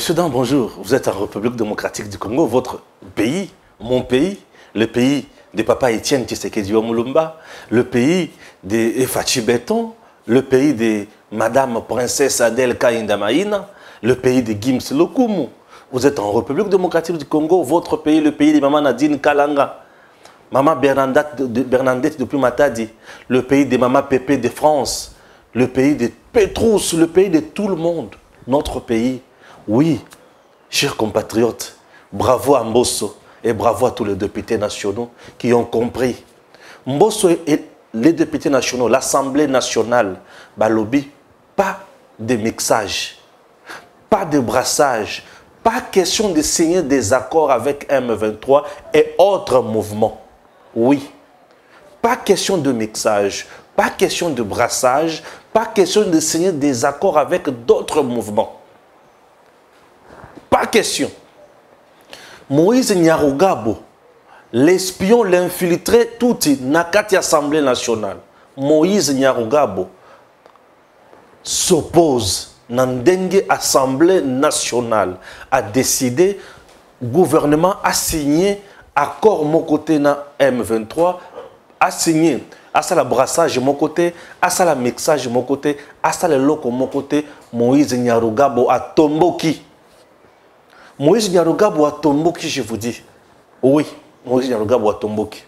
Monsieur Dan, bonjour. Vous êtes en République démocratique du Congo, votre pays, mon pays, le pays de Papa Étienne Tshisekedi Mulumba, le pays de Fachi Beton, le pays de Madame Princesse Adèle Kainda Maïna, le pays de Gims Lokumu. Vous êtes en République démocratique du Congo, votre pays, le pays de Maman Nadine Kalanga, Maman Bernadette depuis Matadi, le pays de Maman Pépé de France, le pays de Petrus, le pays de tout le monde, notre pays. Oui, chers compatriotes, bravo à Mbosso et bravo à tous les députés nationaux qui ont compris. Mbosso et les députés nationaux, l'Assemblée nationale, Balobi, pas de mixage, pas de brassage, pas question de signer des accords avec M23 et autres mouvements. Oui, pas question de mixage, pas question de brassage, pas question de signer des accords avec d'autres mouvements. Pas question. Moïse Nyarugabo, l'espion, l'infiltré, tout Nakati Assemblée nationale. Moïse Nyarugabo s'oppose Nandenge Assemblée nationale a décidé, gouvernement a signé accord mon côté na M23, a signé à ça la brassage mon côté, à ça la mixage mon côté, à ça le loco mon côté. Moïse Nyarugabo a tomboki. Moïse Nyarugabo a tomboki, je vous dis. Oui, Moïse Nyarugabo a tomboki.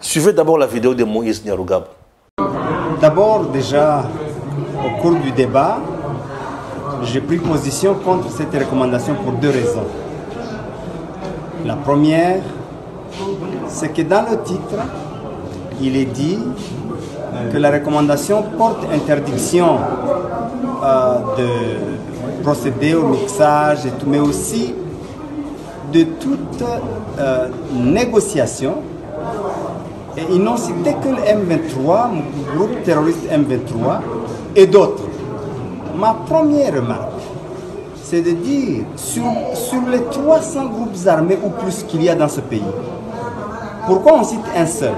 Suivez d'abord la vidéo de Moïse Nyarugabo. D'abord, déjà, au cours du débat, j'ai pris position contre cette recommandation pour deux raisons. La première, c'est que dans le titre, il est dit que la recommandation porte interdiction de procéder au mixage et tout, mais aussi de toute négociation. Et ils n'ont cité que le M23, le groupe terroriste M23 et d'autres. Ma première remarque, c'est de dire sur les 300 groupes armés ou plus qu'il y a dans ce pays, pourquoi on cite un seul?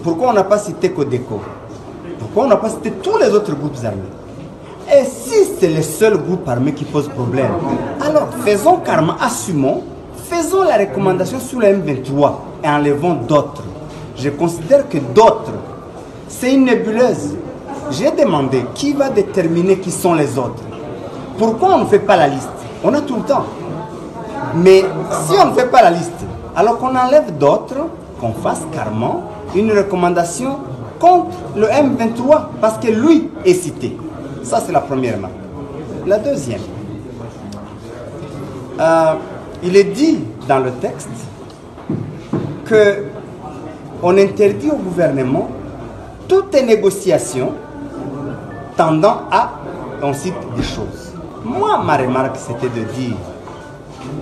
Pourquoi on n'a pas cité Codeco? Pourquoi on n'a pas cité tous les autres groupes armés? Et si c'est le seul groupe armé qui pose problème, alors faisons carrément, assumons, faisons la recommandation sur le M23 et enlevons d'autres. Je considère que d'autres, c'est une nébuleuse. J'ai demandé qui va déterminer qui sont les autres. Pourquoi on ne fait pas la liste? On a tout le temps. Mais si on ne fait pas la liste, alors qu'on enlève d'autres, qu'on fasse carrément une recommandation contre le M23, parce que lui est cité. Ça, c'est la première marque. La deuxième, il est dit dans le texte qu'on interdit au gouvernement toutes les négociations tendant à, on cite des choses. Moi, ma remarque, c'était de dire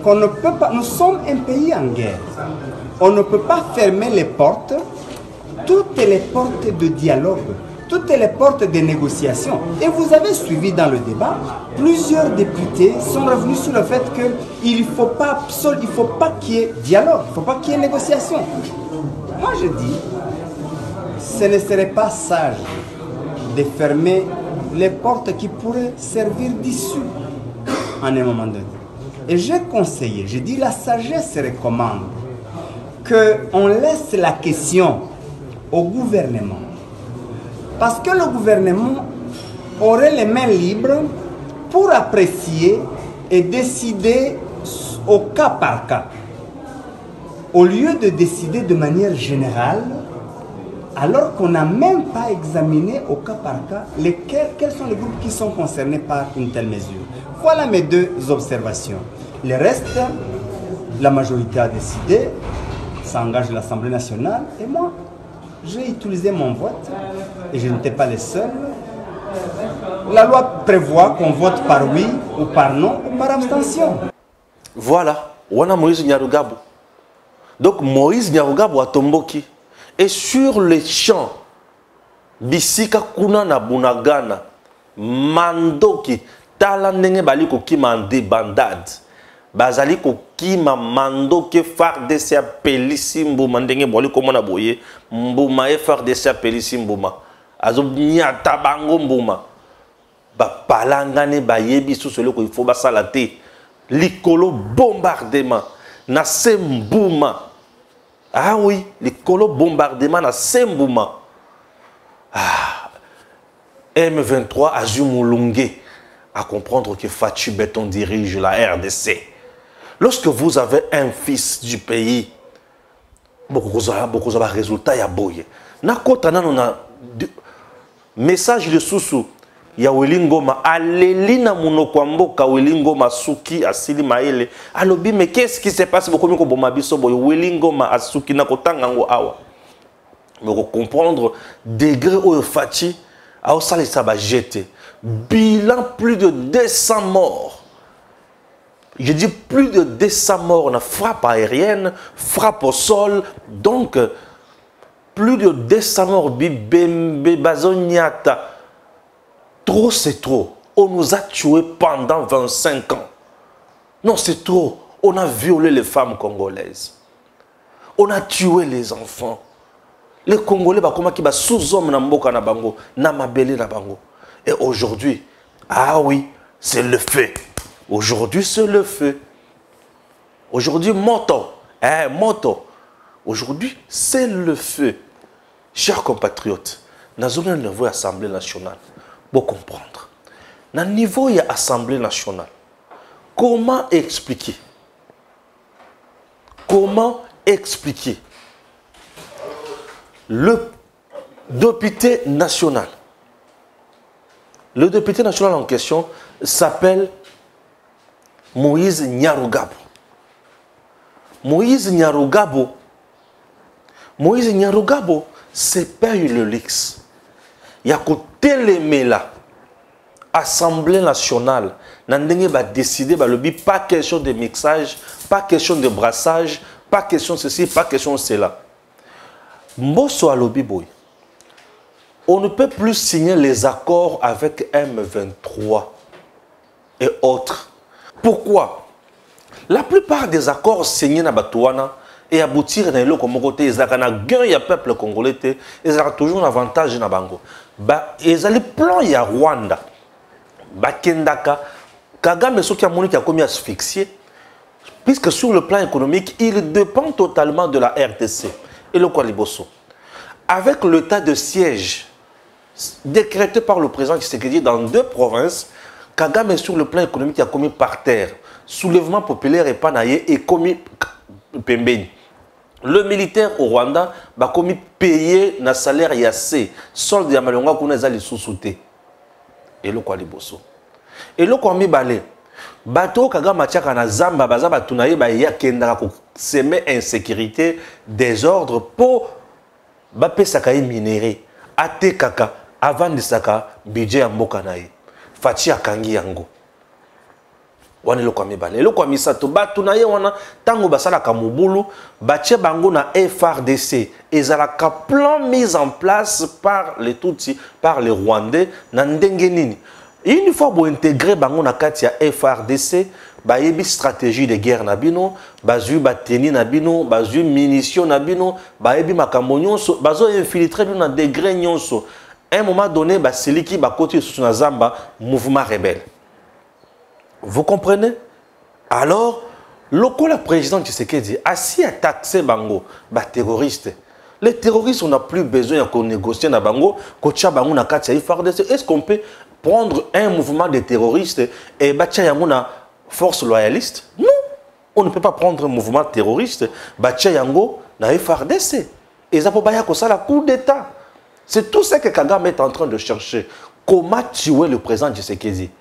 qu'on ne peut pas, nous sommes un pays en guerre, on ne peut pas fermer les portes, toutes les portes de dialogue, toutes les portes de négociation. Et vous avez suivi dans le débat, plusieurs députés sont revenus sur le fait qu'il ne faut pas qu'il y ait dialogue, il ne faut pas qu'il y ait négociation. Moi je dis, ce ne serait pas sage de fermer les portes qui pourraient servir d'issue en un moment donné. Et j'ai conseillé, j'ai dit la sagesse recommande qu'on laisse la question au gouvernement. Parce que le gouvernement aurait les mains libres pour apprécier et décider au cas par cas. Au lieu de décider de manière générale, alors qu'on n'a même pas examiné au cas par cas quels sont les groupes qui sont concernés par une telle mesure. Voilà mes deux observations. Le reste, la majorité a décidé, ça engage l'Assemblée nationale et moi, j'ai utilisé mon vote et je n'étais pas le seul. La loi prévoit qu'on vote par oui ou par non ou par abstention. Voilà, on a Moïse Nyarugabo. Donc Moïse Nyarugabo a tomboki. Et sur les champs, Bisika Kuna na Bunagana, Mandoki, Talandenge Baliko ki mande bandade. Bazali ko kima mando ke FARDC apelisi mbuma ndenge boli komona boye mbuma e FARDC apelisi mbuma azo nyata bango mbuma ba palangane ba yebi sous celui ko il faut ba salate Likolo bombardement. Na Sembouma. Ah oui, Likolo bombardement na Sembouma. Ah. M23 a dû moulunguer à comprendre que Fachi Beton dirige la RDC. Lorsque vous avez un fils du pays, beaucoup de résultats ya boye. Na kota na na message de Soussou ya Welingoma aleli na munoko mboka Welingoma suki asili maele alobi mais qu'est-ce qui se passe beaucoup ko boma biso boye Welingoma asuki na kotanga ngo awa. Mais comprendre degré au Fachi a salisa ba jeté bilan plus de 200 morts. Je dis plus de 200 morts, na frappe aérienne, frappe au sol, donc plus de 200 morts, bibembe bazoniata. Trop c'est trop. On nous a tués pendant 25 ans. Non, c'est trop. On a violé les femmes congolaises. On a tué les enfants. Les Congolais, comment qui sous-hommes na mboka na bango, na mabele na bango. Et aujourd'hui, ah oui, c'est le feu. Aujourd'hui, c'est le feu. Aujourd'hui, moto. Moto. Aujourd'hui, c'est le feu. Chers compatriotes, nous avons un niveau Assemblée nationale. Pour comprendre. Dans le niveau de l'Assemblée nationale, comment expliquer? Comment expliquer? Le député national. Le député national en question s'appelle Moïse Nyarugabo. Moïse Nyarugabo. Moïse Nyarugabo se paye le luxe. Il y a côté les là. Assemblée nationale. Nandenge va décider, pas question de mixage, pas question de brassage, pas question de ceci, pas question de cela. Mbosso alobi boy. On ne peut plus signer les accords avec M23 et autres. Pourquoi? La plupart des accords signés na Batouana et aboutir dans le côté, ils ont un gain, il y a peuple congolais, ils ont toujours un avantage na bango. Ils ont le plan, il y a Rwanda. Bakendaka, Kagame qui a commis asphyxié, puisque sur le plan économique, il dépend totalement de la RDC et le Kwaliboso. Avec l'état de siège décrété par le président Tshisekedi dans 2 provinces, Kagame sur le plan économique a commis par terre. Soulèvement populaire et Panaye et commis Pembeni. Le militaire au Rwanda a commis payer un salaire yassé. Solde ya malonga kuna zali sous-souté. Et le Kwaliboso. Et le Kwami balé. Bato Kagame Matiaka na Zamba baza batunaye ba ya kendaka ko semer insécurité, désordre pour bapé sakayi minéré. Ate kaka avant de saka budget ya mboka naye. Fachi akangi yango. Wana le Kwami balé. Le Kwami sato batunaye wana tango basala ka mobulu batie bango na FRDC. Ezalaka plan mis en place par les Tutsis, par les Rwandais na ndenge nini. Une fois pour intégrer bango na kati ya FRDC, ba yebi stratégie de guerre na bino, bazu bateni na bino, bazu munitions na bino, ba yebi makambo nyonso, bazo infiltrer bino na degré nyonso. À un moment donné, ba seliki ba côté sous na Zamba, mouvement rebelle. Vous comprenez? Alors, le président Tshisekedi a si taxé bango, ba terroriste. Les terroristes, on n'a plus besoin de négocier na bango, kocha bango na kati ya FRDC. Est-ce qu'on peut prendre un mouvement de terroristes et bâtir une force loyaliste? Non, on ne peut pas prendre un mouvement terroriste, bâtir yango na FRDC. Et ça peut pas ça la coup d'État. C'est tout ce que Kagame est en train de chercher. Comment tuer le président Tshisekedi?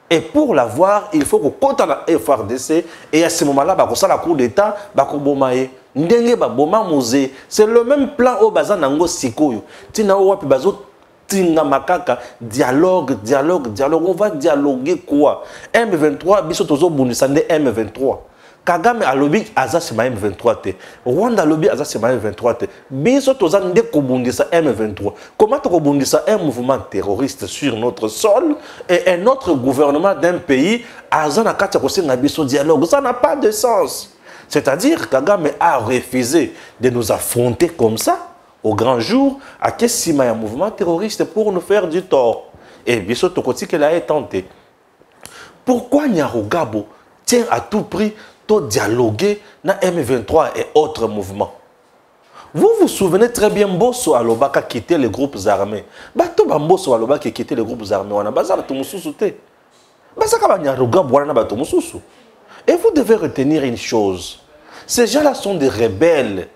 Et pour l'avoir, il faut qu'on compte la FRDC et à ce moment-là, ça la coup d'État, bakobomaye. C'est le même plan au bazan nango sikoyo. Tina wapi bazo tinga makaka dialogue. On va dialoguer quoi? M23 biso tozo bundisande M23. Kagame alobi aza sema M23 te. Rwanda alobi aza sema M23 te. Biso toza nde kobundisa M23. Comment to kobundisa un mouvement terroriste sur notre sol et un autre gouvernement d'un pays aza na kati ko senga biso dialogue? Ça n'a pas de sens. C'est-à-dire que Kagame a refusé de nous affronter comme ça, au grand jour, à Kessima, un mouvement terroriste pour nous faire du tort. Et Bisso Tokoti qu'elle a tenté. Pourquoi Nyarugabo tient à tout prix de dialoguer dans M23 et autres mouvements. Vous vous souvenez très bien, Mbosso Aloba qui a quitté les groupes armés. Bato Mbosso Aloba qui a quitté les groupes armés. On a bazar tout mususu te. Bazaka banyaruga bwana bato mususu. Et vous devez retenir une chose. Ces gens-là sont des rebelles.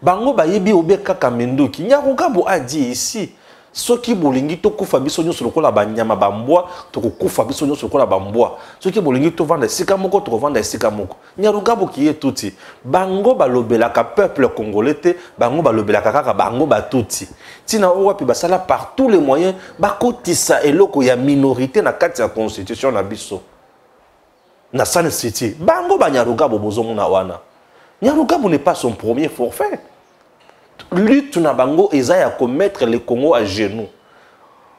Bango bayebi obeka kamenduki. Nyaruga bo a dit ici. Ceux qui bolingi to kufa biso nyo sur la banyama bambwa to kufa biso nyo sur la bambwa. Ceux qui bolingi to vendre sika moko to vendre sika moko. Nyaruga bo qui est touti. Bango balobela ka peuple congolais te, bango balobela kaka bango ba touti. Tina owa pi basala par tous les moyens ba kotisa eloko ya minorité na kati ya constitution na biso. Na San City. Bango ba Nyaruga bo bozomo na wana. Nyaruga bo n'est pas son premier forfait. Lutte na bango à commettre le Congo à genoux.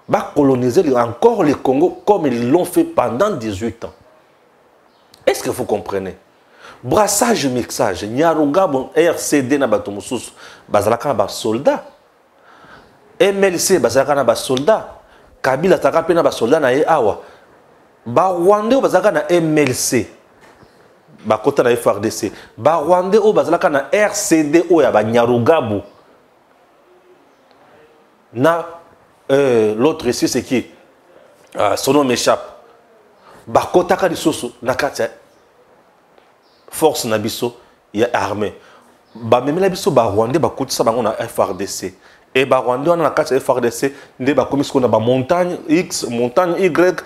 Ba coloniser encore le Congo comme ils l'ont fait pendant 18 ans. Est-ce que vous comprenez? Brassage mixage, Nyaruga bon RCD na bato mususu, bazalaka na ba soldat. MLC bazalaka na ba soldat. Kabila taka pe na ba soldat na ye awa. Ba Rwanda bazalaka na MLC. Ba kota na FRDC. Ba Rwanda o bazalaka na RCD o ya ba Nyarugabu. Na l'autre ici c'est qui son nom m'échappe. Bakota ka disoso na kati force na biso ya armée. Ba memela biso ba Rwanda ba kotisa bango na FRDC. Et ba Rwanda na kati FRDC nde ba komisko na ba montagne X, montagne Y,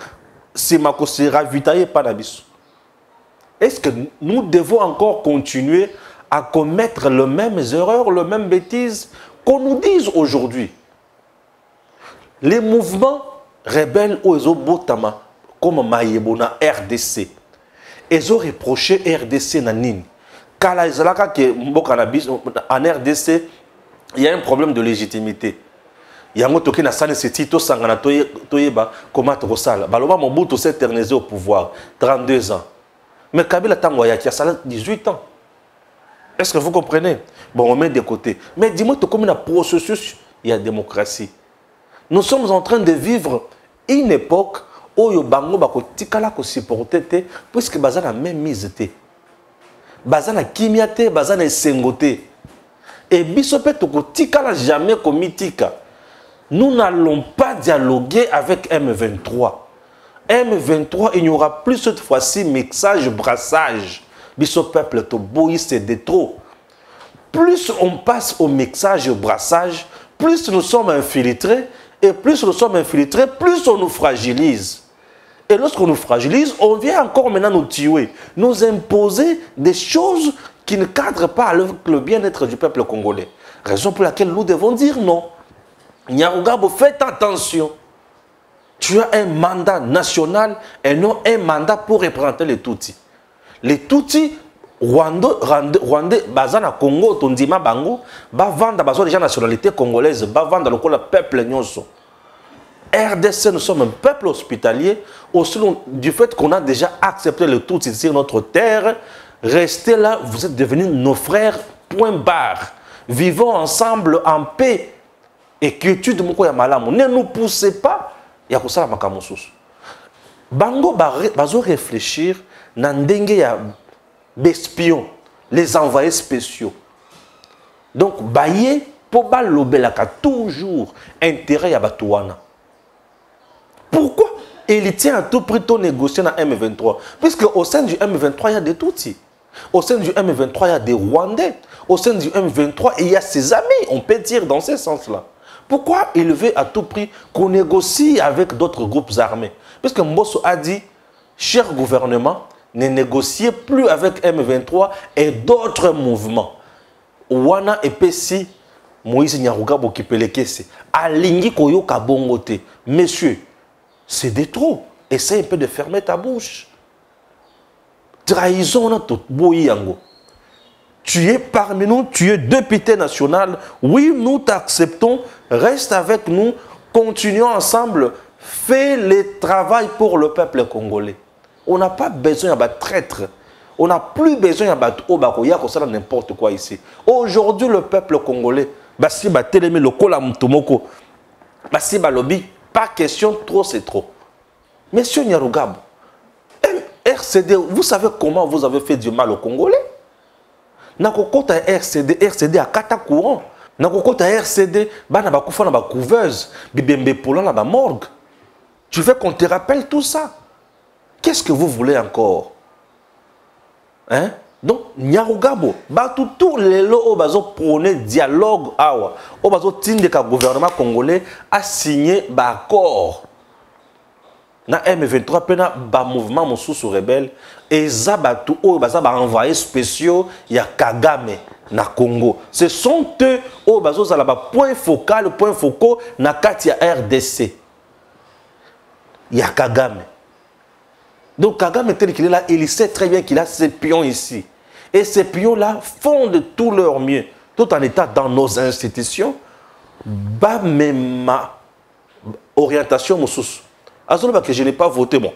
si mako se ravitailler pas na biso. Est-ce que nous devons encore continuer à commettre les mêmes erreurs, les mêmes bêtises qu'on nous dise aujourd'hui? Les mouvements rebelles au Botama, comme Mayebo na RDC, ils ont reproché RDC na nini. Kala izalaka ke mboka na biso en RDC, il y a un problème de légitimité. Il y a un toki na San City to sangana toyeba comment rosala. Baloba Mobutu s'est éternisé au pouvoir, 32 ans. Mais Kabila Tangoya qui a 18 ans. Est-ce que vous comprenez? Bon, on met de côté. Mais dis-moi, comme un processus, il y a démocratie. Nous sommes en train de vivre une époque où le bango bako tikala ko supporter te puisque bazana même mise te. Bazana kimia te, bazana sengote. Et bisope toko tikala jamais komitika. Nous n'allons pas dialoguer avec M23. M23, il n'y aura plus cette fois-ci mixage, brassage. Biso peuple to boyi c'est de trop. Plus on passe au mixage et au brassage, plus nous sommes infiltrés. Et plus nous sommes infiltrés, plus on nous fragilise. Et lorsqu'on nous fragilise, on vient encore maintenant nous tuer, nous imposer des choses qui ne cadrent pas avec le bien-être du peuple congolais. Raison pour laquelle nous devons dire non. Nyarugabo, faites attention. Tu as un mandat national et non un mandat pour représenter les Tutsis. Les Tutsis, Rwandais, Bazana Congo, Tondima Bango, Bavanda, Bazo déjà nationalité congolaise, Bavanda le peuple nyonso. RDC, nous sommes un peuple hospitalier, aussi du fait qu'on a déjà accepté le tout sur notre terre. Restez là, vous êtes devenus nos frères, point barre. Vivons ensemble en paix. Et quiétude, ne nous poussez pas. Yakusala makamosus. Bango bazo réfléchir, nandenge ya espions, les envoyés spéciaux. Donc, baye, pour balobelaka toujours intérêt à Batouana. Pourquoi il tient à tout prix de négocier dans M23? Puisque au sein du M23, il y a des Tutsis. Au sein du M23, il y a des Rwandais. Au sein du M23, il y a ses amis. On peut dire dans ce sens-là. Pourquoi il veut à tout prix qu'on négocie avec d'autres groupes armés? Puisque Mbosso a dit, cher gouvernement, ne négociez plus avec M23 et d'autres mouvements. Wana et Pessi, Moïse Nyarugabo qui peut les caisser. Alingi Koyo Kabongote. Messieurs, c'est de trop. Essaye un peu de fermer ta bouche. Trahison à tout. Boyango. Tu es parmi nous, tu es député national. Oui, nous t'acceptons. Reste avec nous. Continuons ensemble. Fais le travail pour le peuple congolais. On n'a pas besoin de traître. On n'a plus besoin de n'importe quoi ici. Aujourd'hui, le peuple congolais, basi ba telemi lokola mutomoko, basi ba lobby, pas question, trop c'est trop. Monsieur Nyarugabo, RCD, vous savez comment vous avez fait du mal aux Congolais? Nakokota RCD à kata courant. Nakokota RCD, bana bakufa na ba couveuse, bibembe pola na ba morgue. Tu veux qu'on te rappelle tout ça? Qu'est-ce que vous voulez encore? Hein? Donc, Nyarugabo, tout les lots bazo prôné dialogue awa, au bazo tinde ka gouvernement congolais a signé un accord. Na M23 pena ba mouvement mosusu rebelle et zabatu o baza ba envoyé spéciaux ya Kagame na Congo. Ce sont eux au bazo za la point focal na kati ya RDC. Ya Kagame. Donc Kagame tel qu'il est là, il sait très bien qu'il a ces pions ici. Et ces pions-là font de tout leur mieux, tout en état dans nos institutions, bah même ma orientation moussus. Azoloba que je n'ai pas voté, bon.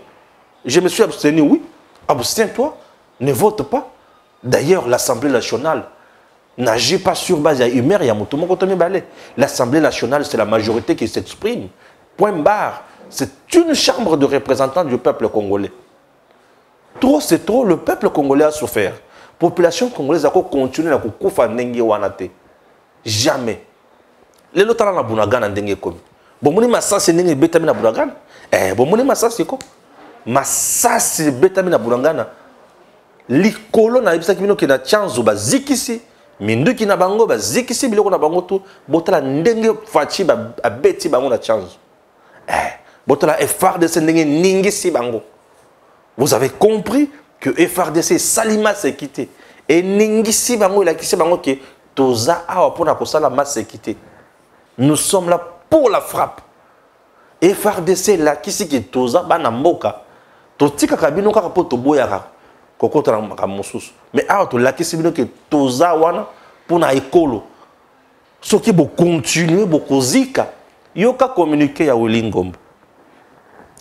Je me suis abstenu, oui. Abstiens-toi, ne vote pas. D'ailleurs, l'Assemblée nationale n'agit pas sur base humaine, il y a mon balai. L'Assemblée nationale, c'est la majorité qui s'exprime. Point barre. C'est une chambre de représentants du peuple congolais. Trop, c'est trop, le peuple congolais a souffert. La population congolaise a continué à koufa ndenge wanate. Jamais. Les lots na bunagana ndenge komi. Bon moni masasi ndenge betamina bunagana. Bon moni masasi ko. Masasi betamina bunagana. Likolo na ibisa kibino ki na chanzo ba zikisi. Minduki na bango ba zikisi biloko na bango tu. Botala ndenge fachi ba beti bango na chanzo. Botala FARDC ndenge ningisi bango. Vous avez compris que FARDC Salima s'est quitté. Et Ningisi Bango, il a quitté Bango qui Toza a pour la Salama s'est quitté. Nous sommes là pour la frappe. FARDC là, qui c'est qui Toza Banamboka. Totika Kabino Karapoto Boyara. Kokota Ramosus. Mais ah, tu l'as quitté que Toza Wana pour na écolo. Ce qui va continuer, beaucoup zika. Yoka communiquer à Wilingombo.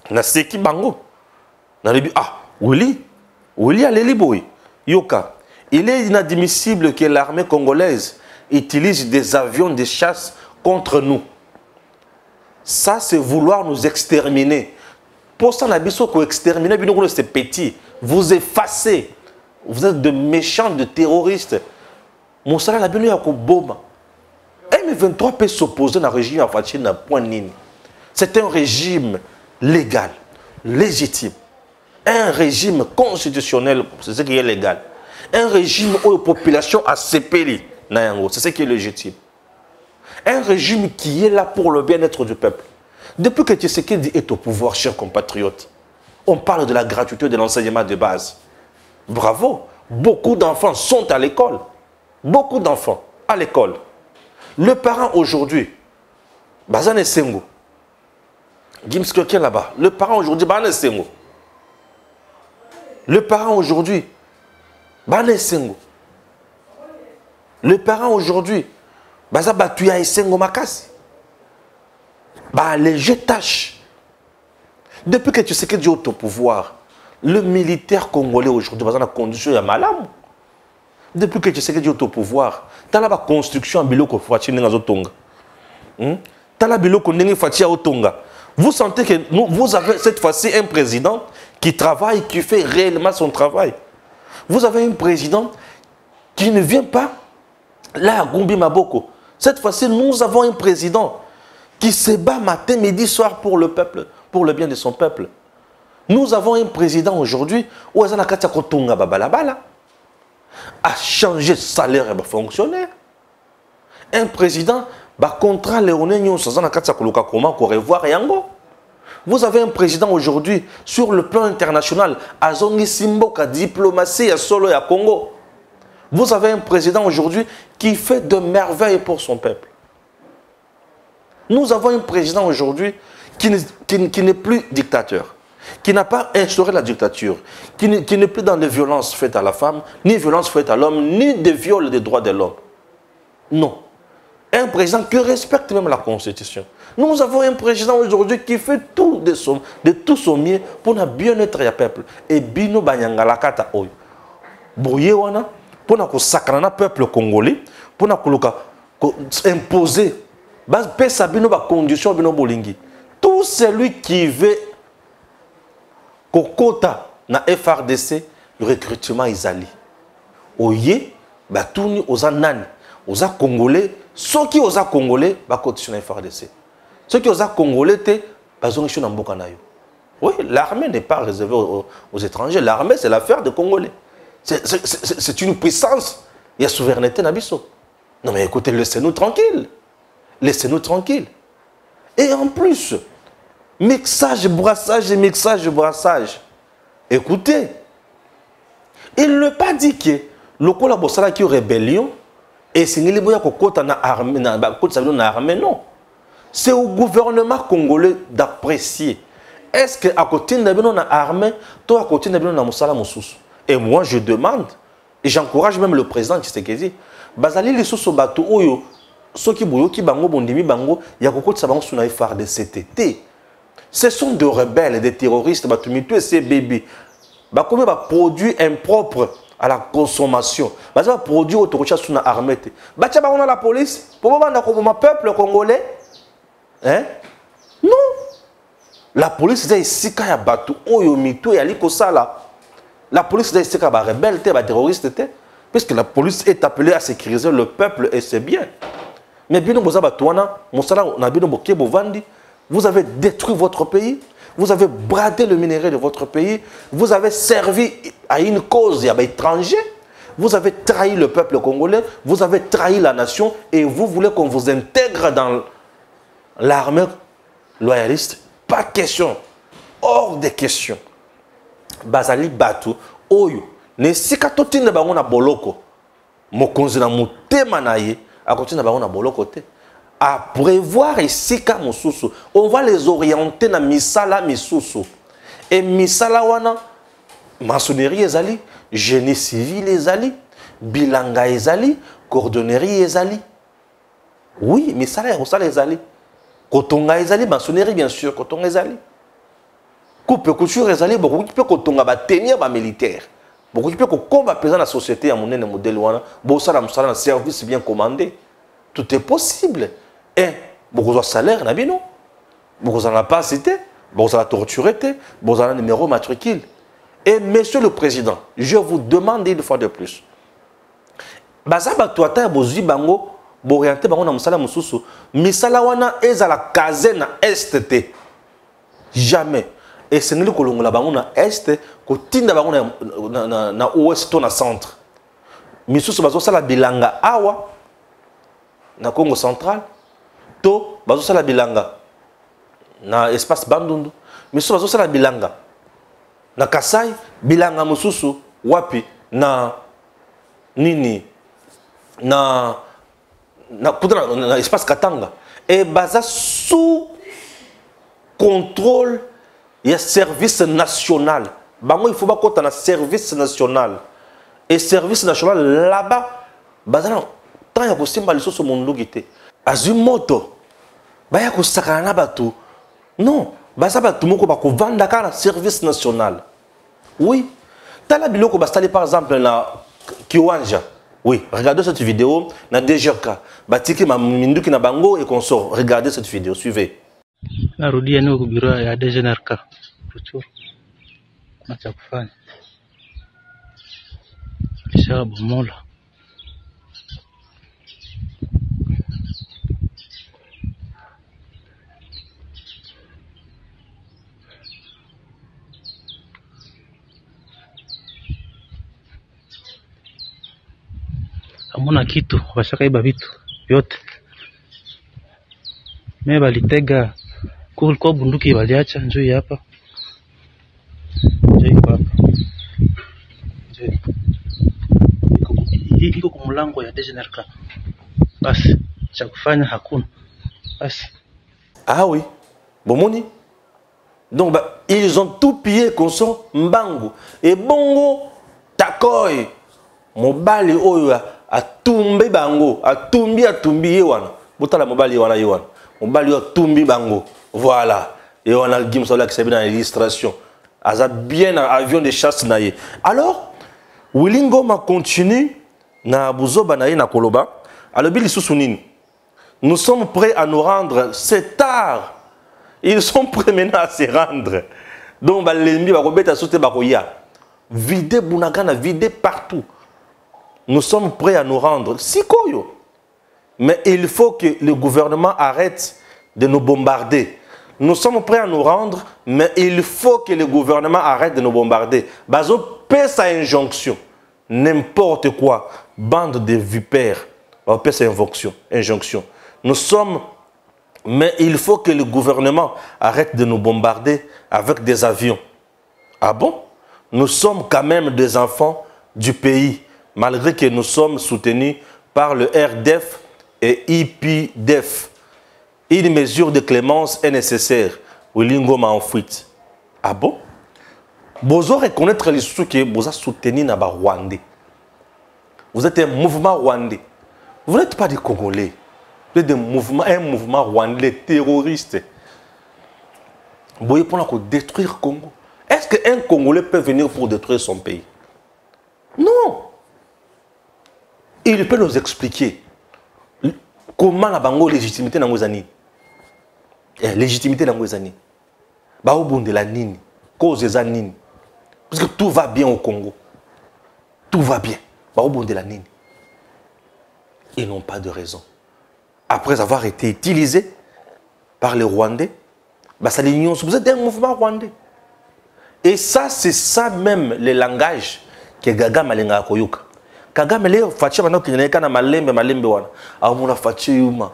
Na Seki Bango. Willy Aleli Boy. Yoka. Il est inadmissible que l'armée congolaise utilise des avions de chasse contre nous. Ça, c'est vouloir nous exterminer. Pour ça, qu'on exterminer, c'est petit. Vous effacez. Vous êtes de méchants, de terroristes. Moussala la bino yako boma. M23 peut s'opposer à un régime à Fachina point nini. C'est un régime légal, légitime. Un régime constitutionnel, c'est ce qui est légal. Un régime où la population a sépélé, c'est ce qui est légitime. Un régime qui est là pour le bien-être du peuple. Depuis que Tshisekedi est au pouvoir, chers compatriotes, on parle de la gratuité de l'enseignement de base. Bravo, beaucoup d'enfants sont à l'école. Beaucoup d'enfants à l'école. Le parent aujourd'hui, Bazane Sengo, Gims Kloké là-bas, le parent aujourd'hui, Bazane Sengo. Le parent aujourd'hui, Bazane Sengo. Le parent aujourd'hui, Baza Batuya et Sengo Makasi. Les jeux tâches. Depuis que tu sais que Dieu est au pouvoir, le militaire congolais aujourd'hui, Baza na condition ya malamu. Depuis que tu sais que Dieu est au pouvoir, tu as la construction en biloko fati nenga zotonga. Tu as la biloko nenga fati otonga. Vous sentez que vous avez cette fois-ci un président qui travaille, qui fait réellement son travail. Vous avez un président qui ne vient pas là à Gombi Maboko. Cette fois-ci, nous avons un président qui se bat matin, midi, soir pour le peuple, pour le bien de son peuple. Nous avons un président aujourd'hui où Azana Katia Kotonga Babalabala a changé de salaire et de fonctionnaire. Un président bah contrat Léoné Nyon Sazana Katia Koluka Koma pour revoir Yango. Vous avez un président aujourd'hui sur le plan international, Azongi Simboka, diplomatie à Solo et à Congo. Vous avez un président aujourd'hui qui fait de merveilles pour son peuple. Nous avons un président aujourd'hui qui n'est plus dictateur, qui n'a pas instauré la dictature, qui n'est plus dans les violences faites à la femme, ni violences faites à l'homme, ni des viols des droits de l'homme. Non. Un président qui respecte même la Constitution. Nous avons un président aujourd'hui qui fait tout de tout son mieux pour le bien-être du peuple. Et Bino Banyangala Kata Oyo. Brouillé wana, pour le sacrana peuple congolais, pour imposer, pesa bino ba condition bino bolingi. Tout celui qui veut kokota na FRDC le recrutement izali oye batuni oza nani oza congolais soki oza congolais bakotisha na FRDC soki oza congolais te bazongisho na mboka na yo. Oui, l'armée n'est pas réservée aux étrangers. L'armée, c'est l'affaire des Congolais. C'est une puissance. Il y a souveraineté nabiso. Non mais écoutez, laissez-nous tranquilles. Laissez-nous tranquilles. Et en plus, mixage, brassage et mixage, brassage. Écoutez, il ne pas dit que le collaborateur qui est rébellion et c'est une armée, non. C'est au gouvernement congolais d'apprécier. Est-ce qu'à côté de la armée, toi à côté de la moussala moussous? Et moi je demande, et j'encourage même le président Tshisekedi, bazali les sous bateau oyo, ceux qui bouillent qui bango bondimi bango, yakoko tsabango suna FARDC. Ce sont des rebelles, des terroristes, batumito et ces bébés. Bakome ba produit impropre à la consommation. Bazali produit autorocha suna armée. Bacha bango la police, pour banda ko ma peuple congolais. Hein? Non. La police est ici quand il y a bateau, oyo mito ya liko sala. La police est ici quand il y a rebelle, il y a terroriste, puisque la police est appelée à sécuriser le peuple et c'est bien. Mais bino boza batouana, mosala na bino boké bovandi, vous avez détruit votre pays, vous avez bradé le minerai de votre pays, vous avez servi à une cause à l'étranger, vous avez trahi le peuple congolais, vous avez trahi la nation et vous voulez qu'on vous intègre dans l'armée loyaliste. Pas de question. Hors de question. Bazali Batu, Oyo, ne sikatoti ne bango na boloko. Mokonzi na mutema na ye, a continuer na bango na boloko te. À prévoir ici ka mususu. On va les orienter na misala misusu. Et misala wana, maçonnerie ezali, génie civil ezali, bilanga ezali, cordonnerie ezali. Oui, misala ya ezali. Kotonga ezali, maçonnerie bien sûr, kotonga ezali. Coupe couture ezali, beaucoup qui peut kotonga ba tenir ba militaire. Beaucoup qui peut combattre présent la société à monnaie modèle wana, bossa la musala service bien commandé. Tout est possible. Et beaucoup de salaire na bino. Beaucoup en pas cité, beaucoup en torturé, beaucoup en numéro matricule. Et monsieur le président, je vous demande une fois de plus. Bazaba tuata bozui bango orienté bango na musala mususu misala wana eza la caserne est jamais et c'est neli kolongola bango na est ko tinda bango na ouest to na centre misusu bazo sala bilanga awa na Congo central to bazo sala bilanga na espace Bandundu misusu bazo sala bilanga na Kasai bilanga mususu wapi na nini na espace Katanga et basa sous contrôle il y a service national bango il faut pas qu'on ait un service national et service national là-bas basa tant il y a possible les choses au monde gité azumoto ba ya ko sakana batu non basa batu moko ba ko vanda kana service national oui tala biloko bastali par exemple na Kiwanja. Oui, regardez cette vidéo, na DGK, batiki ma minduki na bango et consort. Regardez cette vidéo, suivez. Narudia ni bureau ya DGNRK. Ruchuru. Acha kufanya. Kisha bomola. Hamuna kitu, washakaiba vitu vyote. Mimi balitega kulikuwa bunduki waliacha njoo hapa. Njoo hapa. Njoo. Iko kwa mlango ya DGNRK. Basi cha kufanya hakuna. Basi. Ah oui. Bomoni. Donc bah, ils ont tout pillé comme mbangu et bongo takoy. Mobali oyo atumbi bango, atumbi yewana. Botala mobali wana yewana. Mobali atumbi bango. Voilà. Et on a le game sur la qui s'est bien dans l'illustration. Aza bien un avion de chasse naïe. Alors, Wilingo m'a continué na buzoba naïe na koloba. Alors bili sousounine. Nous sommes prêts à nous rendre. C'est tard. Ils sont prêts maintenant à se rendre. Donc, l'ennemi va remettre à sauter bakoya. vider Bunagana, vider partout. Nous sommes prêts à nous rendre. Sikoyo. Mais il faut que le gouvernement arrête de nous bombarder. Nous sommes prêts à nous rendre, mais il faut que le gouvernement arrête de nous bombarder. Bazo paie sa injonction. N'importe quoi. Bande de vipères. On paie sa injonction. Nous sommes... Mais il faut que le gouvernement arrête de nous bombarder avec des avions. Ah bon? Nous sommes quand même des enfants du pays, malgré que nous sommes soutenus par le RDF et IPDF. Une mesure de clémence est nécessaire. Wilingo m'a en fuite. Ah bon? Vous reconnaître les sous que vous avez soutenu dans le Rwandais. Vous êtes un mouvement rwandais. Vous n'êtes pas des Congolais. Vous êtes un mouvement rwandais terroriste. Vous voyez pour détruire le Congo. Est-ce qu'un Congolais peut venir pour détruire son pays? Non. Il peut nous expliquer comment la bango légitimité dans nos années. Légitimité dans nos années. Bah au bout de la nini, cause des années. Parce que tout va bien au Congo. Tout va bien. Bah au bout de la nini. Ils n'ont pas de raison. Après avoir été utilisés par les Rwandais, bah ça l'union. Vous êtes un mouvement rwandais. Et ça, c'est ça même le langage que Gaga Malenga Koyuka. Kagame leo fachi bana kineka na malembe wana. Amuna fachi yuma.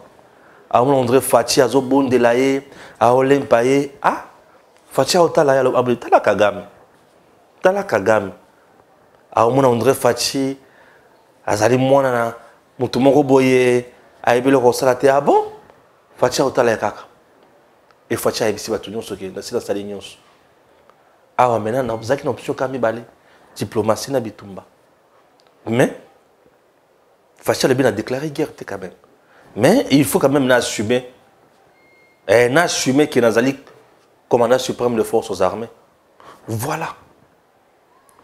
Amuna André fachi azo bondela ye, aolempa ye. Ah, fachi otala ya lo tala Kagame. Tala Kagame. Amuna André fachi azali mwana na mutu moko boye ayebele ko sala te. Ah bon? Fachi otala ya kaka. Et fachi ayebisi batu nyonso ke na sila sali nyonso. Ah maintenant na bzaki na option kami balé. Diplomatie na bitumba. Mais, Fachi a déclaré guerre quand même. Mais il faut quand même assumer. Assumer que Nazali, commandant suprême des forces armées. Voilà.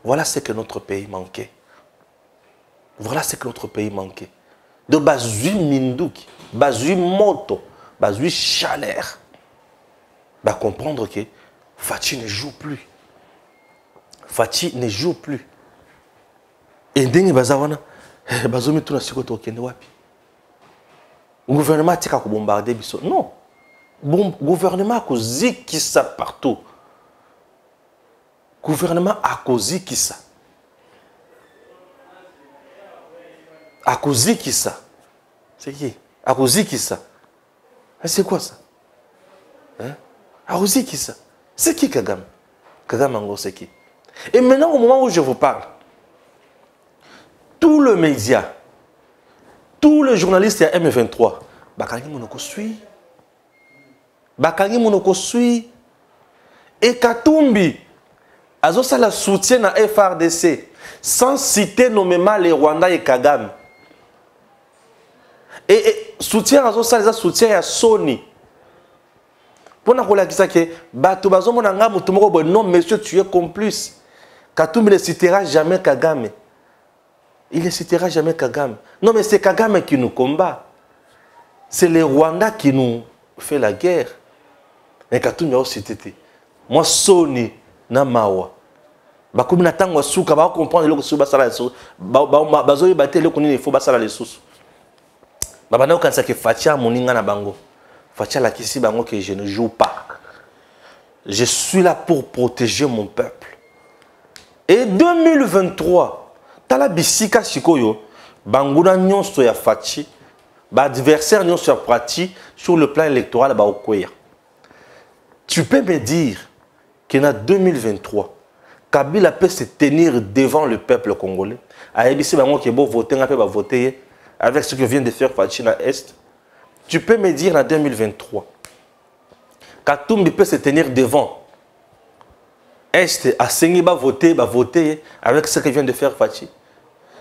Voilà ce que notre pays manquait. Voilà ce que notre pays manquait. De Bazui Mindouk, Bazui Moto, Bazui Chalère. Bah comprendre que Fachi ne joue plus. Fachi ne joue plus. Et ndenge bazawana bazomi tuna sikoto okende wapi. Gouvernement tika ko bombarder biso. Non. Gouvernement a kozi qui ça partout. Gouvernement a kozi qui ça. A kozi qui ça. C'est qui? A kozi qui ça. C'est quoi ça? Hein? A kozi qui ça. C'est qui Kagame? Kagame Ango c'est qui? Et maintenant au moment où je vous parle, tout le média, tous les journalistes à M23, Bakangi Monoko suit. Bakangi Monoko suit. Et Katumbi, Azosa la soutient à FRDC, sans citer nommément les Rwandais et Kagame. Et soutien Azosa les soutient à Sony. Pour nous dire que Bato Bazo Monanga Mutumoko, non, monsieur, tu es complice. Katumbi ne citera jamais Kagame. Il ne citera jamais Kagame. Non, mais c'est Kagame qui nous combat. C'est les Rwandais qui nous fait la guerre. Mais Katumbi a aussi été. Moi, Sony, Namawa. Bakoumi Natango Souka, va comprendre le Souba Sala les sous. Bazoï Baté le Kuni, il faut Basala les sous. Babana Kansa que Fatia Moninga na Bango. Fatia la Kissi Bango que je ne joue pas. Je suis là pour protéger mon peuple. Et 2023, Tala bisika sikoyo, banguna nyonso ya Fachi, ba adversaire nyonso ya Prati sur le plan électoral ba okoya. Tu peux me dire qu'en 2023, Kabila peut se tenir devant le peuple congolais. Aïbisi bango qui bon voter, on peut voter avec ce que vient de faire Fachi na Est. Tu peux me dire en 2023, Katumbi peut se tenir devant Est à Sengi va voter avec ce que vient de faire Fachi.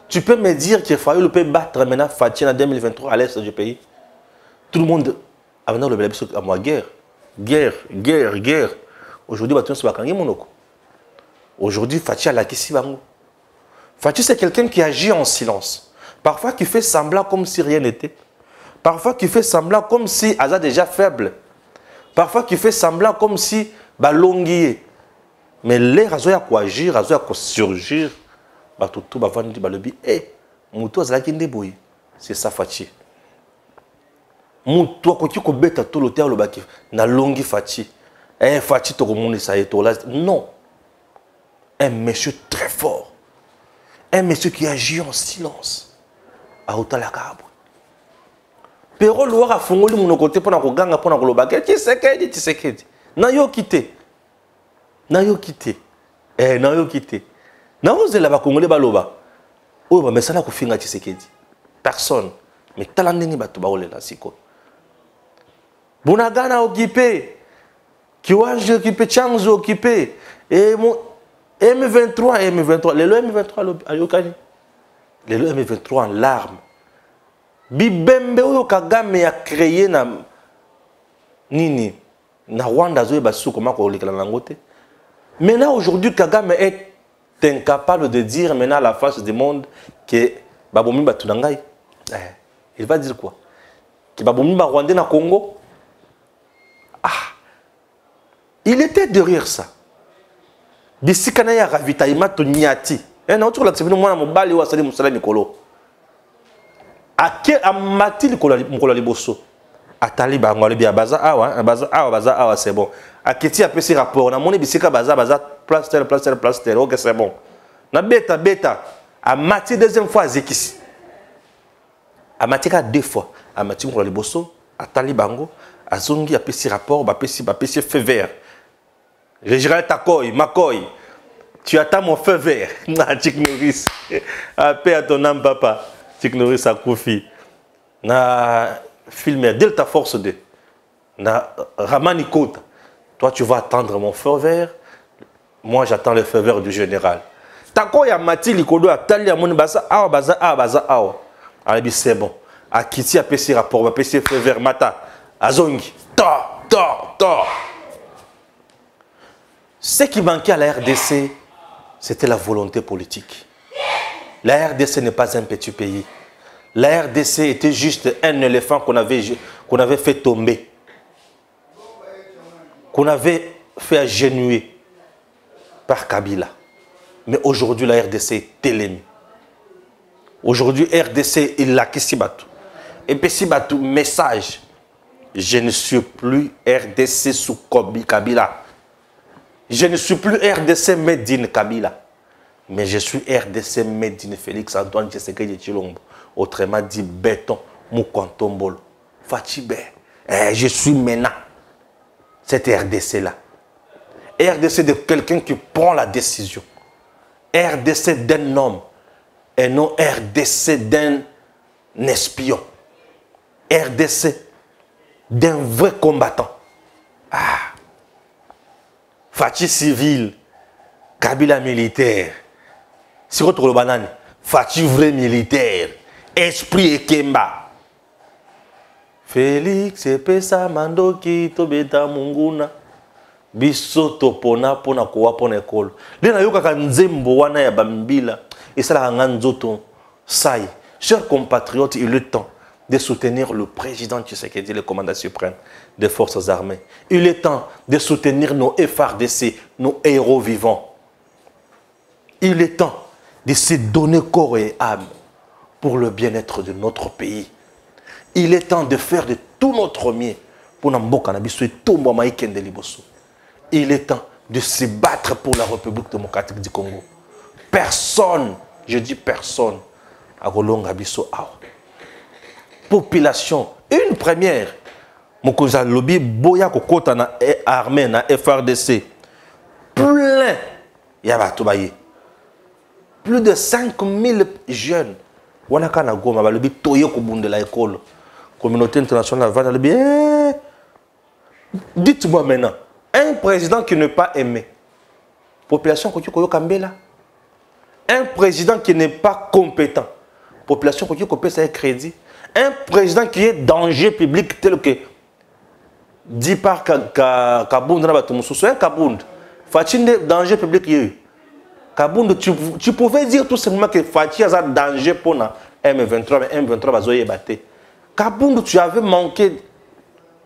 Tu peux me dire qu'il faut peut battre maintenant Fachi en 2023 à l'est du pays. Tout le monde a maintenant le blabla à moi guerre. Aujourd'hui, aujourd'hui, Fachi a la Kissi Bango. Fachi, c'est quelqu'un qui agit en silence. Parfois, qui fait semblant comme si rien n'était. Parfois, qui fait semblant comme si Aza déjà faible. Parfois, qui fait semblant comme si Balonguier. Mais les raisons à quoi agir, raisons à quoi surgir, tout va vendre le bi. Eh, mouto zala kinde boy. C'est ça Fachi. Mouto ko ko beta tout le terre le baki na longi Fachi. Eh Fachi to monde ça est là. Non. Un monsieur très fort. Un monsieur qui agit en silence. A Otala Kabwe. Pero lo wa fongoli mon côté pour na ko ganga pour na ko lobaki. Tshisekedi. Na yo quitté. Na yo quitté. Eh na yo quitté. Na ozela ba Congolais baloba. Oyo ba mesala ko finga Tshisekedi. Personne. Mais talandeni bato ba olela siko. Bunagana occupé. Kiwanje occupé, Chanzo occupé. Et mon M23. Le M23 à Yokani. Le M23 en larmes. Bibembe oyo Kagame a créé na nini na Rwanda zo basu comment ko lekala nangote. Maintenant aujourd'hui Kagame est incapable de dire maintenant à la face du monde que babomi batunangai. Il va dire quoi? Que babomi ba Rwandais na Congo. Ah. Il était derrière ça. Bisikana ya ravitaillement to nyati. Na otu la tsebino mwana mobali wa sali musala mikolo. A mati le liboso. A taliba ngole bia baza awa c'est bon. A kiti a pesi rapport na moni bisika baza plaster. OK c'est bon. Na beta a mati deuxième fois zekisi. A mati ka deux fois. A mati ngole liboso a talibango a zongi a pesi rapport ba pesi feu vert. Le général Takoy Makoy. Tu attends mon feu vert. Na Chick Norris. A paix à ton âme papa. Norris a Koufi, na filmé Delta Force 2, na Ramani Kota. Toi, tu vas attendre mon feu vert. Moi, j'attends le feu vert du général. Tako ya mati likodo a tali ya moni baza awa. Alabi c'est bon. A kiti a pesi rapport, a pesi feu vert mata. Azongi. To. Ce qui manquait à la RDC, c'était la volonté politique. La RDC n'est pas un petit pays. La RDC était juste un éléphant qu'on avait fait tomber. Qu'on avait fait agenouiller par Kabila. Mais aujourd'hui, la RDC est télémie. Aujourd'hui, RDC, il l'a Kissibatu. Et Pessibatu, message. Je ne suis plus RDC sous Kabila. Je ne suis plus RDC made in Kabila. Mais je suis RDC Medine Félix Antoine Tshisekedi Tshilombo. Autrement dit, béton, Moukantombolo. Fatibé. Je suis maintenant cette RDC-là. RDC de quelqu'un qui prend la décision. RDC d'un homme. Et non RDC d'un espion. RDC d'un vrai combattant. Fati civil. Kabila militaire. Si vous le banane, Fati vrai militaire, esprit et Kemba. Félix et Pesa Mandoki Tobeta Munguna. Bisoto pona kowa pona ekolo. Lena yoka kanzembo wana ya bambila. Et ça la nganzoto sai. Chers compatriotes, il est temps de soutenir le président Tshisekedi, le commandant suprême des forces armées. Il est temps de soutenir nos FARDC, nos héros vivants. Il est temps de se donner corps et âme pour le bien-être de notre pays. Il est temps de faire de tout notre mieux pour Namboka Nabiso et Tombo Maïken de Liboso. Il est temps de se battre pour la République démocratique du Congo. Personne, je dis personne, à Golonga Biso Awa. Population, une première. Mokoza Lobby, Boya Kokota na armée, na FRDC. Plein. Yabatubaye. Plus de 5000 jeunes. Wanakana Goma, Lobby, Toyo Kobunde la école. Communauté internationale va dans bien. Dites-moi maintenant, un président qui n'est pas aimé. Population Koyo Kambela. Un président qui n'est pas compétent. Population Koyo Kopesa un crédit. Un président qui est danger public tel que dit par Kabound, un Kabound. Fatine danger public. Kabound, tu pouvais dire tout simplement que Fatih a un danger pour M23, mais M23 va se battre. Kabound, tu avais manqué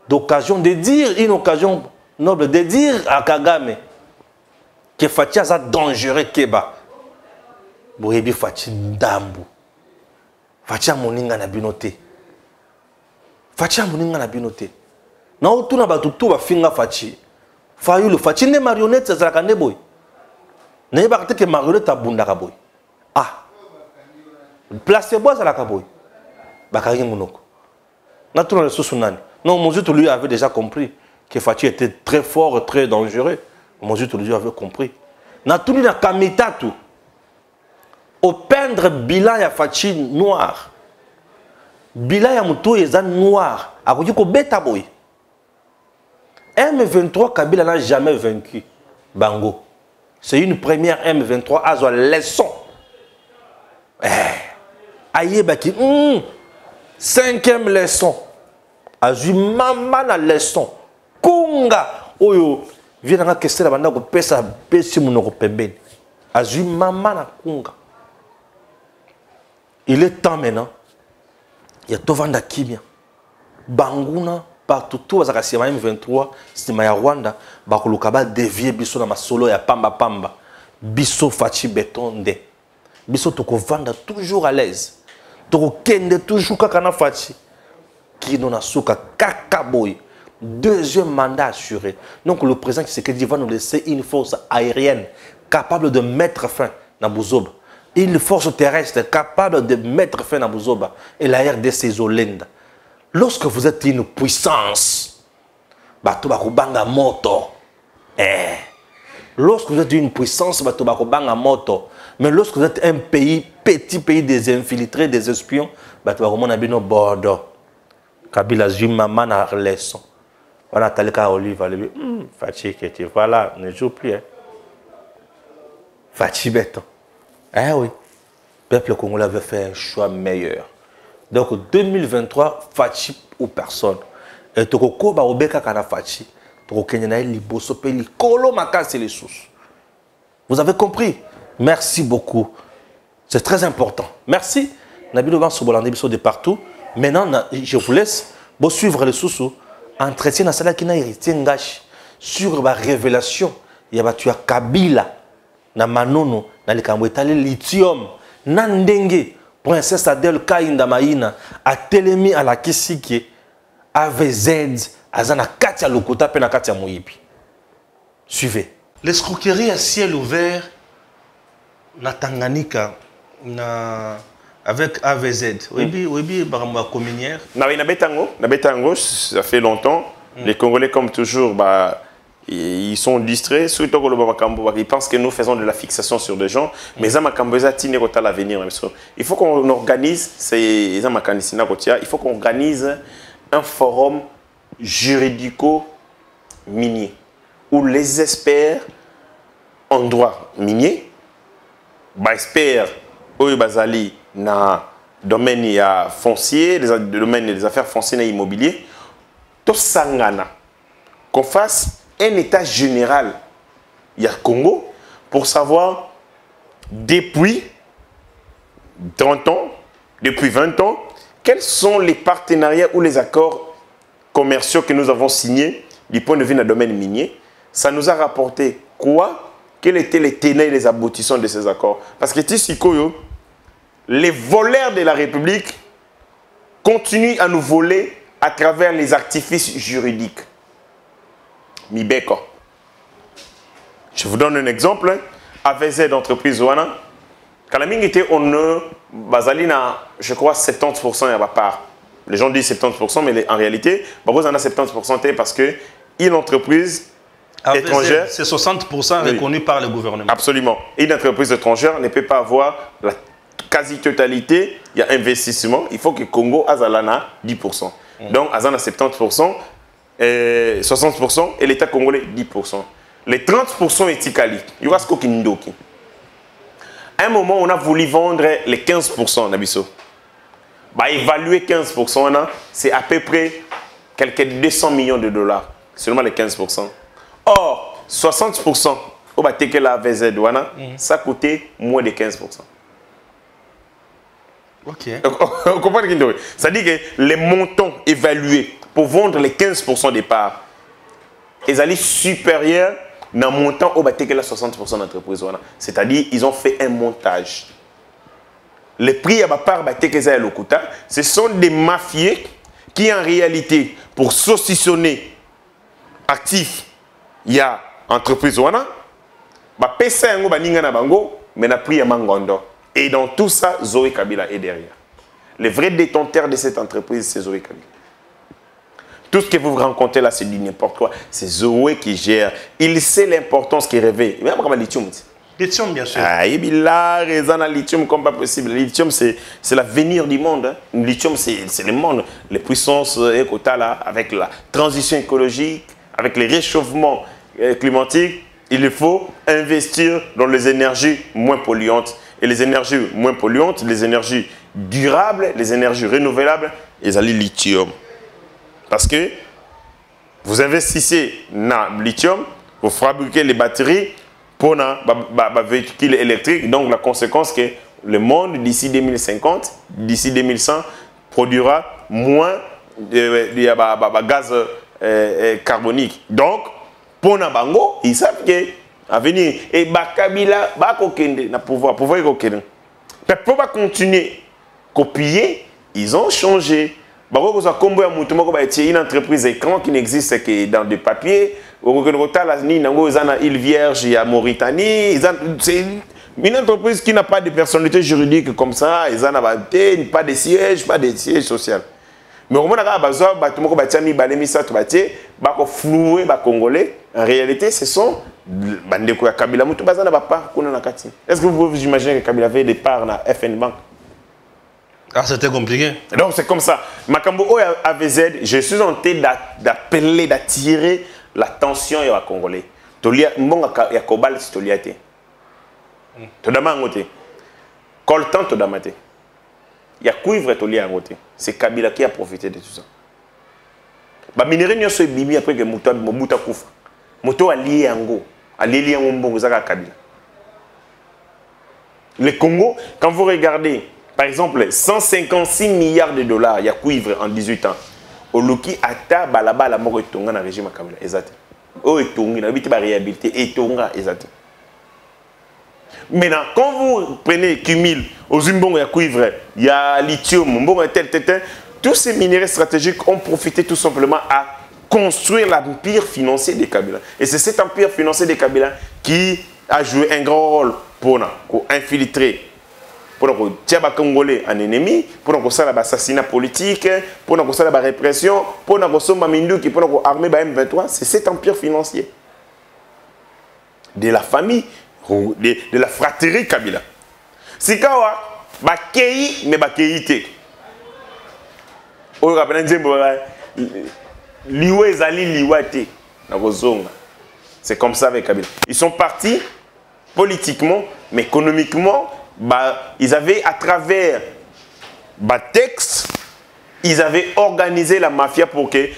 d'occasion de dire une occasion noble, de dire à Kagame que Fachi a dangereux keba. Boyebi Fachi ndambu. Fachi a moninga na binote. Fachi a moninga na binote. Na otuna batutu ba finga Fachi. Fayulu Fachi ne marionnette zalaka ne boy. Ne ba que marionnette abundaka boy. Ah. Placebo zalaka boy. Bakari monoko. Na tuna le sosunani. Non, Mozutu lui avait déjà compris que Fachi était très fort, très dangereux. Mozutu lui avait compris. Na tuni na kamitatu. Au peindre bilan ya Fachi noir. Bilan ya muto eza noir. Akoki ko beta boy. M23 Kabila n'a jamais vaincu Bango. C'est une première M23 à la leçon. Aïe baki. 5e leçon. Azu mama na leçon. Kunga. Oyo. Viens dans la question de la bande. Pesa pesi munoko pembeni. Azu mama na kunga. Il est temps maintenant. Il y a Tovanda Kimia. Banguna. Partout, tout ça c'est M23, c'est ma Rwanda, bakulukaba dévier biso na masolo ya pamba pamba, biso Fachi béton de, biso toko vanda toujours à l'aise, toko kende toujours kakana Fachi, qui non a souka kakaboy, 2e mandat assuré. Donc le président Tshisekedi va nous laisser une force aérienne capable de mettre fin à Buzoba, une force terrestre capable de mettre fin à Buzoba et la RDC Zolenda. Lorsque vous êtes une puissance, lorsque vous êtes une puissance, mais lorsque vous êtes un pays, petit pays des infiltrés, des espions, Kabila Zuma na leçon. Voilà, Talika Olive, Fachi Keti, voilà, ne joue plus. Fachi béton. Eh oui, le peuple congolais avait fait un choix meilleur. Donc 2023, Fachi ou personne. Et Toko ba obeka kana Fachi. Toko kenyana liboso pe likolo makasi les sous. Vous avez compris? Merci beaucoup. C'est très important. Merci. Nabilo ban sobolande biso de partout. Maintenant, je vous laisse suivre les sous. Entretien na sala kina héritier ngash sur la révélation. Il y a tu Kabila na manono na likambo etali lithium na ndenge. Princesse Adèle Kainda Maïna a télémi à la Kisiki AVZ Azana Katia Lokota Pena Katia Moyipi. Suivez. L'escroquerie à ciel ouvert na Tanganyika avec AVZ. Oui, Baramba Cominière. Na Betango, ça fait longtemps. Les Congolais, comme toujours, ils sont distraits. Surtout ils pensent que nous faisons de la fixation sur des gens. Mais l'avenir. Il faut qu'on organise, il faut qu'on organise un forum juridico-minier où les experts en droit minier, experts Bazali na domaine foncier, domaine des affaires foncières et immobilières, tout sangana, qu'on fasse un état général, il y a Congo, pour savoir depuis 30 ans, depuis 20 ans, quels sont les partenariats ou les accords commerciaux que nous avons signés du point de vue du domaine minier. Ça nous a rapporté quoi? Quels étaient les tenants et les aboutissants de ces accords? Parce que les voleurs de la République continuent à nous voler à travers les artifices juridiques. Mibeko. Je vous donne un exemple. AVZ d'entreprise Ouana. Quand la mine était on Bazalina, je crois 70% à ma part. Les gens disent 70%, mais en réalité, on a 70% parce que une entreprise étrangère. C'est 60% reconnu par le gouvernement. Absolument. Une entreprise étrangère ne peut pas avoir la quasi-totalité. Il y a investissement. Il faut que Congo Azalana 10%. Donc, Azana 70%. 60% et l'État congolais 10%. Les 30% est Tikali. Il y aura ce Kindoki. À un moment, on a voulu vendre les 15% d'Abisso. Évaluer 15%, c'est à peu près quelques 200 millions de dollars. Seulement les 15%. Or, 60% au Batéke la VZ, ça coûtait moins de 15%. Ok. Vous comprenez? Ça dit que les montants évalués pour vendre les 15% des parts, ils allaient supérieurs dans le montant où il y a 60% d'entreprises. C'est-à-dire ils ont fait un montage. Les prix à part ce sont des mafieux qui en réalité, pour saucissonner actifs, il y a entreprise mais na prix à Mangondo. Et dans tout ça, Zoé Kabila est derrière. Le vrai détenteur de cette entreprise, c'est Zoé Kabila. Tout ce que vous rencontrez là, c'est du n'importe quoi. C'est Zoé qui gère. Il sait l'importance qu'il réveille. Même comme lithium. Lithium, bien sûr. Ah, il a raison à lithium comme pas possible. Le lithium, c'est l'avenir du monde. Hein. Le lithium, c'est le monde. Les puissances là, avec la transition écologique, avec les réchauffements climatiques, il faut investir dans les énergies moins polluantes. Et les énergies moins polluantes, les énergies durables, les énergies renouvelables, ils ont le lithium. Parce que vous investissez dans le lithium, vous fabriquez les batteries pour les véhicules électriques. Donc la conséquence que le monde, d'ici 2050, d'ici 2100, produira moins de gaz carbonique. Donc, pour les bango, ils savent que à venir, et Bakabila, Bakokende, na pouvoir kokende. Pour pas continuer à copier, ils ont changé. Une entreprise écran qui n'existe que dans des papiers. Île Vierge et à Mauritanie. C'est une entreprise qui n'a pas de personnalité juridique comme ça. Ils n'ont pas de siège, pas de siège social. Mais au moment Congolais, en réalité, ce sont Kabila. Est-ce que vous pouvez vous imaginer que Kabila avait des parts dans FN Bank? Ah, c'était compliqué. Donc c'est comme ça. Makambo AVZ, je suis en train d'appeler, d'attirer l'attention des Congolais. Tolia, mbonga ya kobal si tolia te. Todama ngote. Coltan todamate. Il y a cuivre tolia ngote. C'est Kabila qui a profité de tout ça. Ba minéré nyoso bimi après que Mobuta kufa. Moto allié yango, allié yango mbongo zaka Kabila. Le Congo, quand vous regardez par exemple, 156 milliards de dollars, il y a cuivre en 18 ans. Au Luki, Ata, Balaba, la mort est tombée dans le régime Kabila. Exact. Oh, est tombé, la vie réhabilité, et tombé, exact. Maintenant, quand vous prenez cumul, aux Zimbabwe, il y a cuivre, il y a lithium, tous ces minéraux stratégiques ont profité tout simplement à construire l'empire financier des Kabila. Et c'est cet empire financier des Kabila qui a joué un grand rôle pour infiltrer. Pour que les Congolais en ennemi, pour que l'assassinat politique, pour que la répression, pour que l'armée M23, c'est cet empire financier. De la famille, de la fratrie Kabila. Si Kawa, Bakei, mais Bakeïté. C'est comme ça avec Kabila. Ils sont partis politiquement, mais économiquement. Ils avaient, à travers texte, ils avaient organisé la mafia pour que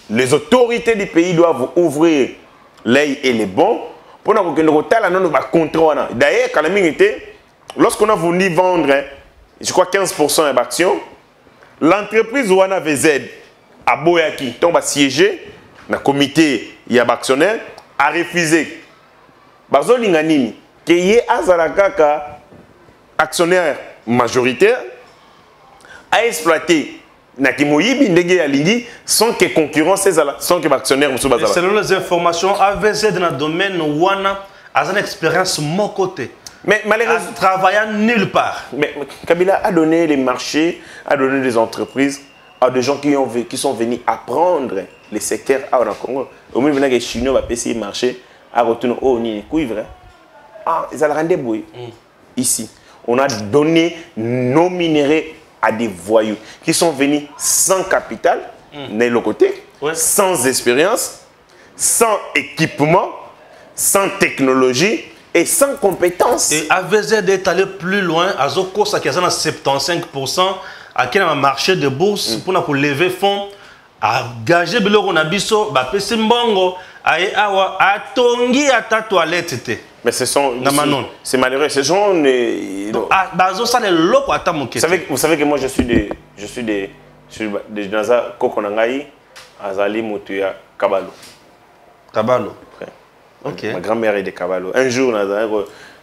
les autorités du pays doivent ouvrir l'œil et les bons pour que le contrôle. D'ailleurs, lorsqu'on a voulu vendre, je crois 15% d'actions, l'entreprise Wana VZ à Boyaki tombe siégé dans le comité d'actionnaires a refusé. Bazo Linganini, qui est Azarakaka, actionnaire majoritaire, a exploité Nakimoyi Bindege Alingi sans que concurrence, sans que actionnaire Moussou Bazala. Selon les informations, AVZ dans le domaine Wana a une expérience de mon côté. Mais malheureusement, travaillant nulle part. Mais Kabila a donné les marchés, a donné des entreprises à des gens qui sont venus apprendre les secteurs à Congo. Au moins, les Chinois vont payer marché à retourner au cuivre. Ah, ils ont rendez-vous ici. On a donné nos minéraux à des voyous qui sont venus sans capital, de l'autre côté, sans expérience, sans équipement, sans technologie et sans compétences. Et AVZ est allé plus loin, à Zokosa qui a 75% à quel marché de bourse pour lever fonds, à gager Biloro Nabiso, Bapesi Mbongo, à Tongi à ta toilette. Mais c'est malheureux. Ces gens. Vous savez que moi je suis dans un Kokonangaï, Azali Moutuya Kabalo. Kabalo. Ouais. Ok. Ma grand-mère est de Kabalo. Un jour,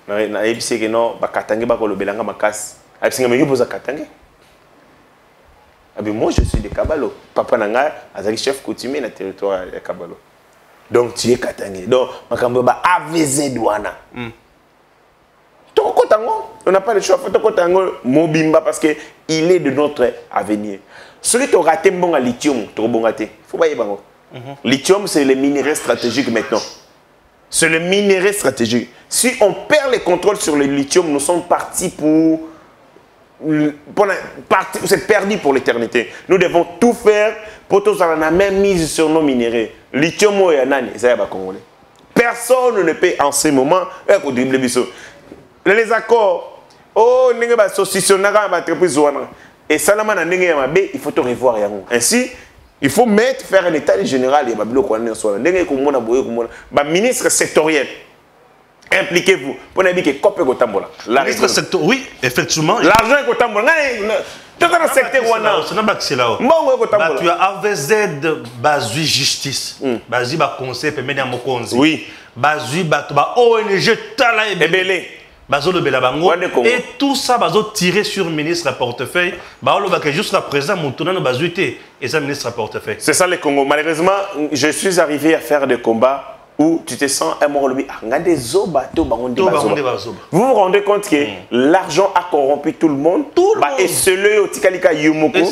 na ébissé que non, Bakatangue bakolo belanga makas. Absinga mengi posa Katangue. Moi je suis de Kabalo. Papa nanga azali chef coutumier na territoire de Kabalo. Donc tu es Katangue. Donc makambo ba AVZ douana. On n'a pas le choix, il faut Mobimba parce qu'il est de notre avenir. Celui qui a raté bon à lithium, il faut pas y aller. Lithium, c'est le minerai stratégique maintenant. C'est le minerai stratégique. Si on perd le contrôle sur le lithium, nous sommes partis pour c'est perdu pour l'éternité. Nous devons tout faire pour tout ça. On a même mise sur nos minéraux. Lithium, personne ne peut en ce moment. Les accords, oh, et ça, il faut te revoir. Ainsi, il faut faire un état général. Ministre sectoriel, impliquez-vous. Ministre sectoriel, oui, effectivement. L'argent est au tambour. Tout dans le secteur, tu as AVZ Bazui Justice. Bazui Conseil permet à Mokonzi. Oui. Bazui ONG Tala et Bélé. Et tout ça, bazo tiré sur le ministre à portefeuille. Jusqu'à présent, mon tournant bazuité et ça ministre à portefeuille. C'est ça le Congo. Malheureusement, je suis arrivé à faire des combats où tu te sens un moment lobby. Vous vous rendez compte que l'argent a corrompu tout le monde. Et c'est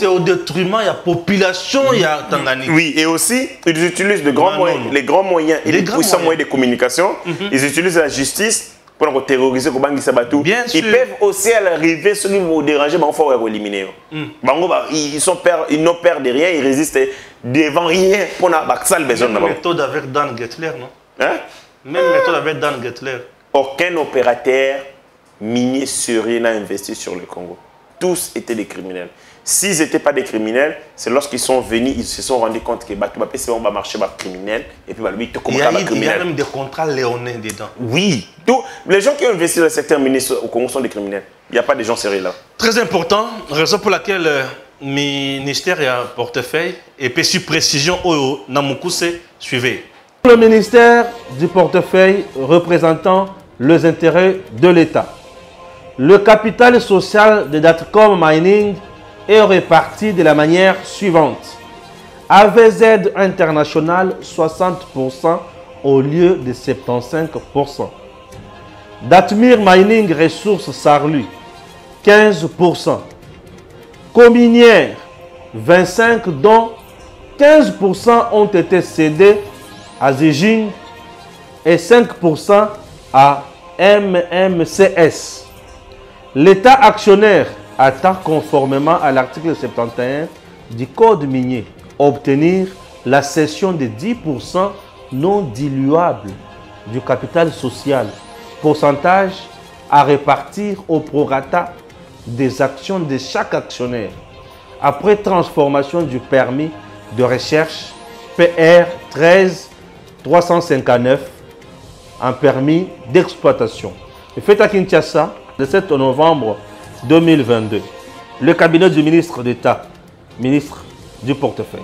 au détriment de la population. Oui, et aussi, ils utilisent les grands moyens et les puissants moyens de communication. Ils utilisent la justice. Pour terroriser, ils peuvent aussi arriver, ceux qui vont déranger, il faut éliminer. Ils n'ont peur de rien, ils résistent devant rien pour la besoin. Même méthode avec Dan Gettler, non? Hein? Même méthode avec Dan Gettler. Aucun opérateur minier sérieux n'a investi sur le Congo. Tous étaient des criminels. S'ils n'étaient pas des criminels, c'est lorsqu'ils sont venus, ils se sont rendus compte que c'est un marché criminel. Et puis, il y a même des contrats léonins dedans. Oui. Les gens qui ont investi dans le secteur minier au Congo sont des criminels. Il n'y a pas de gens sérieux là. Très important, raison pour laquelle le ministère a un portefeuille et puis sur précision au Namoukousse suivez. Le ministère du portefeuille représentant les intérêts de l'État. Le capital social de Datcom Mining est réparti de la manière suivante. AVZ International 60% au lieu de 75%. Datmir Mining Ressources Sarlu 15%. Cominière 25% dont 15% ont été cédés à Zijin et 5% à MMCS. L'État actionnaire attend conformément à l'article 71 du Code minier obtenir la cession de 10% non diluable du capital social, pourcentage à répartir au prorata des actions de chaque actionnaire, après transformation du permis de recherche PR 13359 en permis d'exploitation. Fait à Kinshasa, le 7 novembre 2022, le cabinet du ministre d'État, ministre du portefeuille.